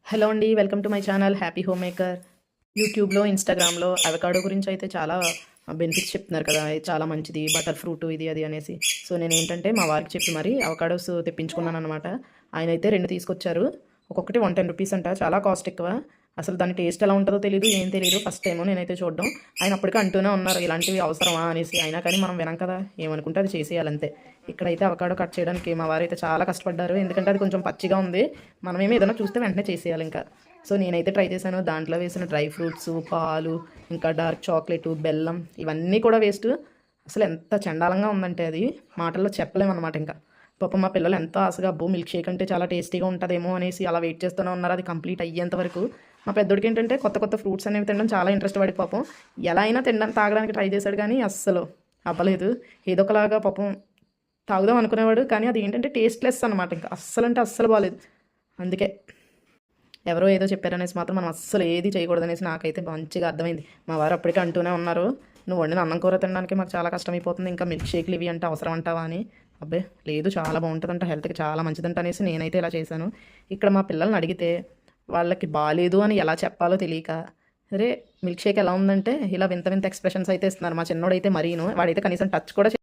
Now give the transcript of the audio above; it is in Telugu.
హలో అండి. Welcome to my channel happy home maker. యూట్యూబ్‌లో, ఇన్‌స్టాగ్రామ్‌లో అవకాడో గురించి అయితే చాలా బెనిఫిట్స్ చెప్తున్నారు కదా! ఇది చాలా మంచిది. బటర్ ఫ్రూట్ ఇది అది అనేసి. సో, నేనేంటంటే మా వారికి చెప్పి మరి అవకాడోస్ తెప్పించుకున్నాననమాట. ఆయనైతే 2 తీసుకొచ్చారు. ఒక్కొక్కటి 110 రూపీస్ అంట. చాలా కాస్ట్ ఎక్కువ. అసలు దాని టేస్ట్ ఎలా ఉంటదో తెలీదు. ఏం తెలీదు. ఫస్ట్ టైము నేనైతే చూడడం. ఆయన అప్పటికే అంటూనే ఉన్నారు ఇలాంటివి అవసరమా అనేసి. అయినా కానీ మనం వినం కదా! ఏమనుకుంటే అది చేసేయాలంతే. ఇక్కడైతే అవకాడో కట్ చేయడానికి మా వారైతే చాలా కష్టపడ్డారు. ఎందుకంటే అది కొంచెం పచ్చిగా ఉంది. మనమేమో ఏదైనా చూస్తే వెంటనే చేసేయాలి ఇంకా. సో, నేనైతే ట్రై చేశాను. దాంట్లో వేసిన డ్రై ఫ్రూట్సు, పాలు, ఇంకా డార్క్ చాక్లెటు, బెల్లం ఇవన్నీ కూడా వేస్ట్. అసలు ఎంత చండాలంగా ఉందంటే అది మాటల్లో చెప్పలేమనమాట ఇంకా. పాపం మా పిల్లలు ఎంతో ఆశగా అబ్బో! మిల్క్ షేక్ అంటే చాలా టేస్టీగా ఉంటదేమో అనేసి అలా వెయిట్ చేస్తూనే ఉన్నారు. అది కంప్లీట్ అయ్యేంత వరకు. మా పెద్దోడికి ఏంటంటే కొత్త కొత్త ఫ్రూట్స్ అనేవి తినడం చాలా ఇంట్రెస్ట్ పడి పాపం ఎలా అయినా తాగడానికి ట్రై చేశాడు కానీ అస్సలు అవ్వలేదు. ఏదో ఒకలాగా పాపం తాగుదాం అనుకునేవాడు. కానీ అది ఏంటంటే టేస్ట్‌లెస్ అనమాట ఇంకా. అస్సలంటే అస్సలు బాలేదు. అందుకే ఎవరో ఏదో చెప్పారనేసి మాత్రం మనం అస్సలు ఏది చేయకూడదనేసి నాకైతే మంచిగా అర్థమైంది. మా వారు అప్పటికే అంటూనే ఉన్నారు, "నువ్వు వండిన అన్నం కూర తినడానికి మాకు చాలా కష్టమైపోతుంది. ఇంకా మిల్క్ షేక్‌లు ఇవి అంటే అవసరం అంటావా?" అని. అబ్బే! లేదు చాలా బావుంటదంట. హెల్త్‌కి చాలా మంచిదంట అనేసి నేనైతే ఇలా చేశాను. ఇక్కడ మా పిల్లల్ని అడిగితే వాళ్ళకి బాలేదు అని ఎలా చెప్పాలో తెలియక, "అరే! మిల్క్ షేక్ ఎలా ఉందంటే" ఇలా వింత వింత ఎక్స్‌ప్రెషన్స్ అయితే ఇస్తున్నారు. మా చిన్నోడైతే మరీను. వాడైతే కనీసం టచ్ కూడా